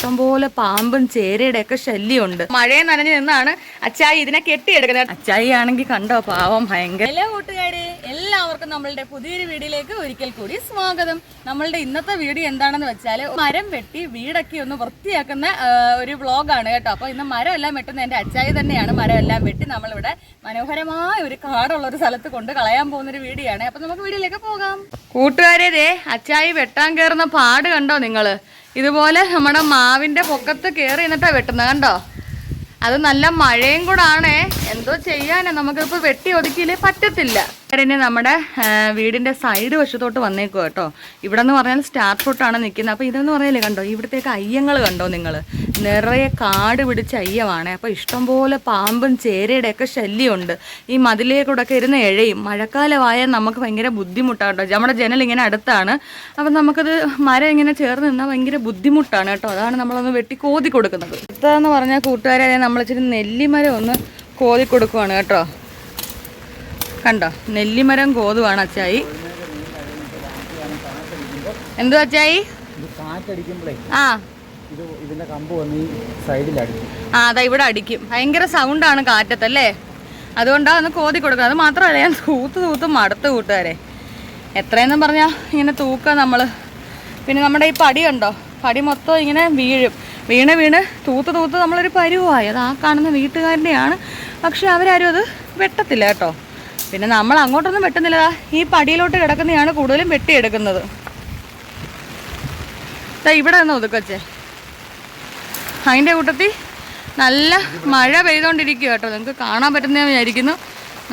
ഇഷ്ടംപോലെ പാമ്പും ചേരയുടെ ഒക്കെ ശല്യമുണ്ട്. മഴയെ നനഞ്ഞു നിന്നാണ് അച്ചായി ഇതിനെ കെട്ടിയെടുക്കുന്നത്. അച്ചായി ആണെങ്കിൽ കണ്ടോ പാവം ഭയങ്കര. ഹലോ കൂട്ടുകാരെ, എല്ലാവർക്കും നമ്മളുടെ പുതിയൊരു വീഡിയോയിലേക്ക് ഒരിക്കൽ കൂടി സ്വാഗതം. നമ്മളുടെ ഇന്നത്തെ വീഡിയോ എന്താണെന്ന് വെച്ചാൽ മരം വെട്ടി വീടൊക്കെ ഒന്ന് വൃത്തിയാക്കുന്ന ഒരു വ്ളോഗാണ് കേട്ടോ. അപ്പോൾ ഇന്ന് മരം എല്ലാം വെട്ടുന്ന എൻ്റെ അച്ചായി തന്നെയാണ്. മരം എല്ലാം വെട്ടി നമ്മളിവിടെ മനോഹരമായ ഒരു കാടുള്ള ഒരു സ്ഥലത്ത് കൊണ്ട് കളയാൻ പോകുന്നൊരു വീഡിയോ ആണ്. അപ്പോൾ നമുക്ക് വീഡിയോയിലേക്ക് പോകാം. കൂട്ടുകാരെ, ദേ അച്ചായി വെട്ടാൻ കയറുന്ന പാട് കണ്ടോ നിങ്ങൾ? ഇതുപോലെ നമ്മുടെ മാവിൻ്റെ പൊക്കത്ത് കയറി നിന്നിട്ടാ വെട്ടുന്നത് കണ്ടോ. അത് നല്ല മഴയും കൂടെ ആണേ. എന്തോ ചെയ്യാനാ, നമുക്കിപ്പോൾ വെട്ടി ഒതുക്കിയില്ലേ പറ്റത്തില്ല. ഇനി നമ്മുടെ വീടിൻ്റെ സൈഡ് വശത്തോട്ട് വന്നേക്കും കേട്ടോ. ഇവിടെ എന്ന് പറഞ്ഞാൽ സ്റ്റാർ ഫ്രൂട്ടാണ് നിൽക്കുന്നത്. അപ്പോൾ ഇതെന്ന് പറയല്ലേ കണ്ടോ, ഇവിടത്തേക്ക് അയ്യങ്ങൾ കണ്ടോ നിങ്ങൾ? നിറയെ കാട് പിടിച്ച അയ്യമാണ്. അപ്പോൾ ഇഷ്ടംപോലെ പാമ്പും ചേരയുടെ ഒക്കെ ശല്യമുണ്ട്. ഈ മതിലേക്കൂടൊക്കെ ഇരുന്ന് എഴയും. മഴക്കാലമായാൽ നമുക്ക് ഭയങ്കര ബുദ്ധിമുട്ടാണ് കേട്ടോ. നമ്മുടെ ജനൽ ഇങ്ങനെ അടുത്താണ്. അപ്പം നമുക്കത് മരം ഇങ്ങനെ ചേർന്ന് നിന്നാൽ ഭയങ്കര ബുദ്ധിമുട്ടാണ് കേട്ടോ. അതാണ് നമ്മളൊന്ന് വെട്ടി കോതി കൊടുക്കുന്നത്. അടുത്തതെന്ന് പറഞ്ഞാൽ കൂട്ടുകാരെ, നമ്മൾ ഇച്ചിരി നെല്ലിമരം ഒന്ന് കോതി കൊടുക്കുവാണ് കേട്ടോ. കണ്ടോ, നെല്ലിമരം കോതുവാണ് അച്ചായി. എന്തോ അച്ചായി? അതാ ഇവിടെ അടിക്കും. ഭയങ്കര സൗണ്ടാണ് കാറ്റത്തല്ലേ, അതുകൊണ്ടാണ് ഒന്ന് കോതി കൊടുക്കുക. അത് മാത്രമല്ല, ഞാൻ തൂത്ത് മടുത്ത് കൂട്ടുകാരെ. എത്രയെന്നും പറഞ്ഞാൽ ഇങ്ങനെ തൂക്കുക നമ്മൾ. പിന്നെ നമ്മുടെ ഈ പടി കണ്ടോ, പടി മൊത്തം ഇങ്ങനെ വീണ് തൂത്ത് നമ്മളൊരു പരുവായി. അത് ആ കാണുന്ന വീട്ടുകാരുടെയാണ്. പക്ഷെ അവരാരും അത് വെട്ടത്തില്ല കേട്ടോ. പിന്നെ നമ്മൾ അങ്ങോട്ടൊന്നും വെട്ടുന്നില്ല. ഈ പടിയിലോട്ട് കിടക്കുന്നതാണ് കൂടുതലും വെട്ടിയെടുക്കുന്നത്. ഇവിടെ നിന്ന് ഒതുക്കച്ചേ. അതിൻ്റെ കൂട്ടത്തിൽ നല്ല മഴ പെയ്തുകൊണ്ടിരിക്കുക കേട്ടോ. നിങ്ങൾക്ക് കാണാൻ പറ്റുന്നതെന്ന് വിചാരിക്കുന്നു.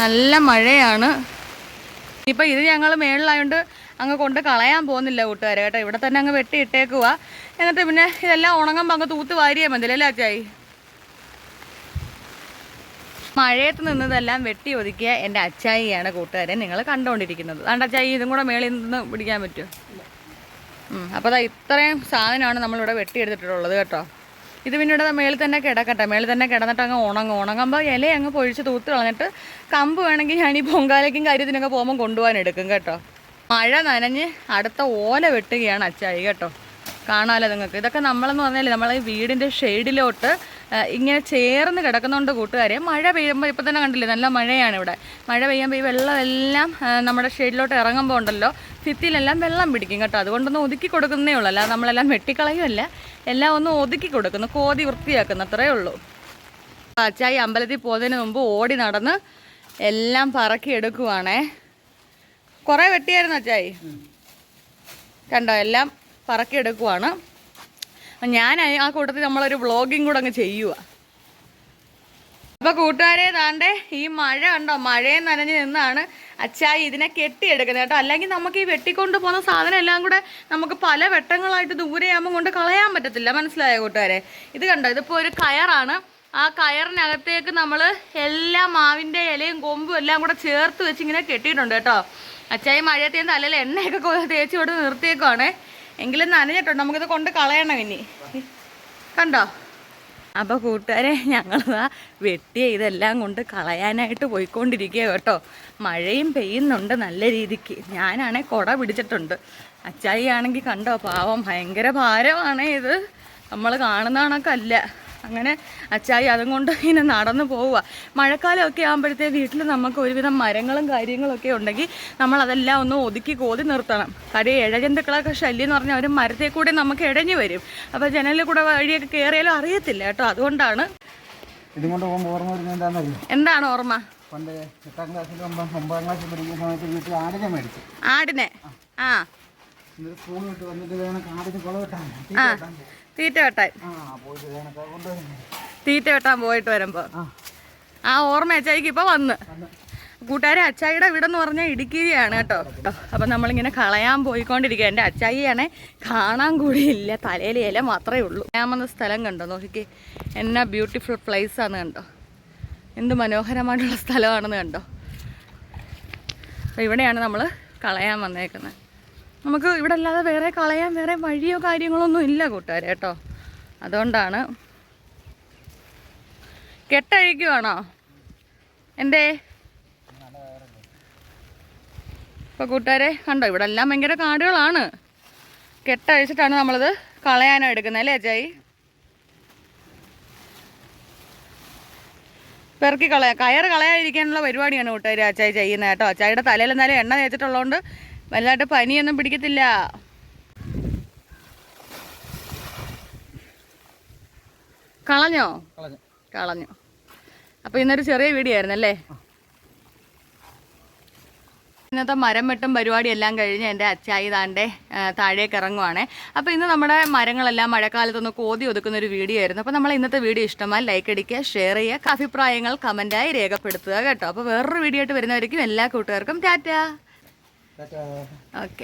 നല്ല മഴയാണ്. ഇപ്പം ഇത് ഞങ്ങൾ മേളിലായതുകൊണ്ട് അങ്ങ് കൊണ്ട് കളയാൻ പോകുന്നില്ല കൂട്ടുകാരെ കേട്ടോ. ഇവിടെ തന്നെ അങ്ങ് വെട്ടിയിട്ടേക്കുക. എന്നിട്ട് പിന്നെ ഇതെല്ലാം ഉണങ്ങുമ്പോൾ അങ്ങ് തൂത്ത് വാരിയാൽ മതിയല്ലേ അച്ചായി? മഴയത്ത് നിന്നതെല്ലാം വെട്ടി ഒതുക്കിയ എൻ്റെ അച്ചായിയാണ് കൂട്ടുകാരെ നിങ്ങൾ കണ്ടുകൊണ്ടിരിക്കുന്നത്. അതുകൊണ്ട് അച്ചായി ഇതും കൂടെ മേളിൽ നിന്ന് പിടിക്കാൻ പറ്റുമോ? അപ്പോൾ അതാ ഇത്രയും സാധനമാണ് നമ്മളിവിടെ വെട്ടിയെടുത്തിട്ടുള്ളത് കേട്ടോ. ഇത് പിന്നെ ഇവിടെ മേളിൽ തന്നെ കിടക്കട്ടെ. മേളിൽ തന്നെ കിടന്നിട്ട് അങ്ങ് ഉണങ്ങുമ്പോൾ ഇല അങ്ങ് പൊഴിച്ച് തൂത്ത് കളഞ്ഞിട്ട് കമ്പ് വേണമെങ്കിൽ ഞാൻ ഈ പൊങ്കാലയ്ക്കും കാര്യത്തിനൊക്കെ പോകുമ്പോൾ കൊണ്ടുപോകാൻ എടുക്കും കേട്ടോ. മഴ നനഞ്ഞ് അടുത്ത ഓല വെട്ടുകയാണ് അച്ചായി കേട്ടോ. കാണാമല്ലോ നിങ്ങൾക്ക്. ഇതൊക്കെ നമ്മളെന്ന് പറഞ്ഞാൽ നമ്മളെ വീടിൻ്റെ ഷെയ്ഡിലോട്ട് ഇങ്ങനെ ചേർന്ന് കിടക്കുന്നുണ്ട് കൂട്ടുകാരെ. മഴ പെയ്യുമ്പോൾ ഇപ്പം തന്നെ കണ്ടില്ലേ, നല്ല മഴയാണ് ഇവിടെ. മഴ പെയ്യുമ്പോൾ ഈ വെള്ളമെല്ലാം നമ്മുടെ ഷെയ്ഡിലോട്ട് ഇറങ്ങുമ്പോൾ ഉണ്ടല്ലോ, ഭിത്തിയിലെല്ലാം വെള്ളം പിടിക്കും കേട്ടോ. അതുകൊണ്ടൊന്ന് ഒതുക്കി കൊടുക്കുന്നേ ഉള്ളൂ. അല്ലാതെ നമ്മളെല്ലാം വെട്ടിക്കളയുമല്ല, എല്ലാം ഒന്ന് ഒതുക്കി കൊടുക്കുന്നു, കോതി വൃത്തിയാക്കുന്നു, അത്രേ ഉള്ളൂ. അച്ചായി അമ്പലത്തിൽ പോകുന്നതിന് മുമ്പ് ഓടി നടന്ന് എല്ലാം പറക്കി എടുക്കുവാണേ. കുറേ വെട്ടിയായിരുന്നു അച്ചായി കണ്ടോ, എല്ലാം പറക്കിയെടുക്കുവാണ്. ഞാൻ ആ കൂട്ടത്തിൽ നമ്മളൊരു വ്ളോഗിങ് കൂടെ അങ്ങ് ചെയ്യുക. അപ്പോൾ കൂട്ടുകാരെ, താണ്ടെ ഈ മഴ കണ്ടോ, മഴയെ നനഞ്ഞ് നിന്നാണ് അച്ചായി ഇതിനെ കെട്ടിയെടുക്കുന്നത് കേട്ടോ. അല്ലെങ്കിൽ നമുക്ക് ഈ വെട്ടിക്കൊണ്ട് പോകുന്ന സാധനം എല്ലാം കൂടെ നമുക്ക് പല വെട്ടങ്ങളായിട്ട് ദൂരെയാകുമ്പോൾ കൊണ്ട് കളയാൻ പറ്റത്തില്ല. മനസ്സിലായോ കൂട്ടുകാരെ? ഇത് കണ്ടോ, ഇതിപ്പോൾ ഒരു കയറാണ്. ആ കയറിനകത്തേക്ക് നമ്മൾ എല്ലാ മാവിൻ്റെ ഇലയും കൊമ്പും എല്ലാം കൂടെ ചേർത്ത് വെച്ച് ഇങ്ങനെ കെട്ടിയിട്ടുണ്ട് കേട്ടോ. അച്ചായി മഴയത്തേന്ന് തലയിൽ എണ്ണയൊക്കെ തേച്ച് കൊണ്ട് നിർത്തിയേക്കുവാണേ. എങ്കിലും നനഞ്ഞിട്ടുണ്ട്, നമുക്കിത് കൊണ്ട് കളയണം ഇനി. കണ്ടോ? അപ്പോൾ കൂട്ടുകാരെ, ഞങ്ങളിതാ വെട്ടിയ ഇതെല്ലാം കൊണ്ട് കളയാനായിട്ട് പോയിക്കൊണ്ടിരിക്കുക കേട്ടോ. മഴയും പെയ്യുന്നുണ്ട് നല്ല രീതിക്ക്. ഞാനാണെങ്കിൽ കുട പിടിച്ചിട്ടുണ്ട്. അച്ചായി ആണെങ്കിൽ കണ്ടോ പാവം, ഭയങ്കര ഭാരമാണ് ഇത്. നമ്മൾ കാണുന്ന കണക്കല്ല. അങ്ങനെ അച്ചായി അതും കൊണ്ട് ഇങ്ങനെ നടന്നു പോവുക. മഴക്കാലമൊക്കെ ആകുമ്പോഴത്തേ വീട്ടിൽ നമുക്ക് ഒരുവിധം മരങ്ങളും കാര്യങ്ങളൊക്കെ ഉണ്ടെങ്കിൽ നമ്മളതെല്ലാം ഒന്ന് ഒതുക്കി കോതി നിർത്തണം. കാര്യം ഇഴജന്തുക്കളൊക്കെ ശല്യം എന്ന് പറഞ്ഞാൽ അവർ മരത്തെ കൂടെ നമുക്ക് ഇഴഞ്ഞു വരും. അപ്പോൾ ജനലിൽ കൂടെ വഴിയൊക്കെ കയറിയാലും അറിയത്തില്ല കേട്ടോ. അതുകൊണ്ടാണ്. എന്താണ് ഓർമ്മ? ആടിനെ തീറ്റ വെട്ടാൻ പോയിട്ട് വരുമ്പോൾ ആ ഓർമ്മ അച്ചായിക്ക് ഇപ്പോൾ വന്ന്. കൂട്ടുകാരെ, അച്ചായിയുടെ വീടെന്ന് പറഞ്ഞാൽ ഇടുക്കിയാണ് കേട്ടോ. അപ്പം നമ്മളിങ്ങനെ കളയാൻ പോയിക്കൊണ്ടിരിക്കുക. എൻ്റെ അച്ചായിയാണെ കാണാൻ കൂടിയില്ല, തലയിൽ ഇല മാത്രമേ ഉള്ളൂ. ഞാൻ വന്ന സ്ഥലം കണ്ടോ, നോക്കിക്കേ എന്നാ ബ്യൂട്ടിഫുൾ പ്ലേസ് ആണ് കണ്ടോ. എന്ത് മനോഹരമായിട്ടുള്ള സ്ഥലമാണെന്ന് കണ്ടോ. അപ്പോൾ ഇവിടെയാണ് നമ്മൾ കളയാൻ വന്നേക്കുന്നത്. നമുക്ക് ഇവിടെ അല്ലാതെ വേറെ കളയാൻ വേറെ വഴിയോ കാര്യങ്ങളൊന്നും ഇല്ല കൂട്ടുകാരെ കേട്ടോ. അതുകൊണ്ടാണ്. കെട്ടഴിക്കുവാണോ എന്തേ? ഇപ്പോൾ കൂട്ടുകാരെ കണ്ടോ, ഇവിടെ എല്ലാം ഭയങ്കര കാടുകളാണ്. കെട്ടഴിച്ചിട്ടാണ് നമ്മളിത് കളയാനാണ് എടുക്കുന്നത് അല്ലേ അച്ചായി? പെറുക്കി കളയാം. കയറ് കളയാതിരിക്കാനുള്ള പരിപാടിയാണ് കൂട്ടുകാർ അച്ചായി ചെയ്യുന്നത് കേട്ടോ. അച്ചായിയുടെ തലയിൽ എന്നാലും എണ്ണ തേച്ചിട്ടുള്ളതുകൊണ്ട് വലുതായിട്ട് പനിയൊന്നും പിടിക്കത്തില്ല. കളഞ്ഞോ? കളഞ്ഞു. അപ്പോൾ ഇന്നൊരു ചെറിയ വീഡിയോ ആയിരുന്നല്ലേ. ഇന്നത്തെ മരം വെട്ടും പരിപാടി എല്ലാം കഴിഞ്ഞ് എൻ്റെ അച്ചായി താണ്ടെ താഴേക്ക് ഇറങ്ങുവാണേ. അപ്പോൾ ഇന്ന് നമ്മുടെ മരങ്ങളെല്ലാം മഴക്കാലത്തൊന്ന് കോതി ഒതുക്കുന്ന ഒരു വീഡിയോ ആയിരുന്നു. അപ്പോൾ നമ്മൾ ഇന്നത്തെ വീഡിയോ ഇഷ്ടമായി ലൈക്ക് അടിക്കുക, ഷെയർ ചെയ്യുക, അഭിപ്രായങ്ങൾ കമൻറ്റായി രേഖപ്പെടുത്തുക കേട്ടോ. അപ്പോൾ വേറൊരു വീഡിയോ ആയിട്ട് വരുന്നവരേക്കും എല്ലാ കൂട്ടുകാർക്കും ടാറ്റാ. ഓക്കെ.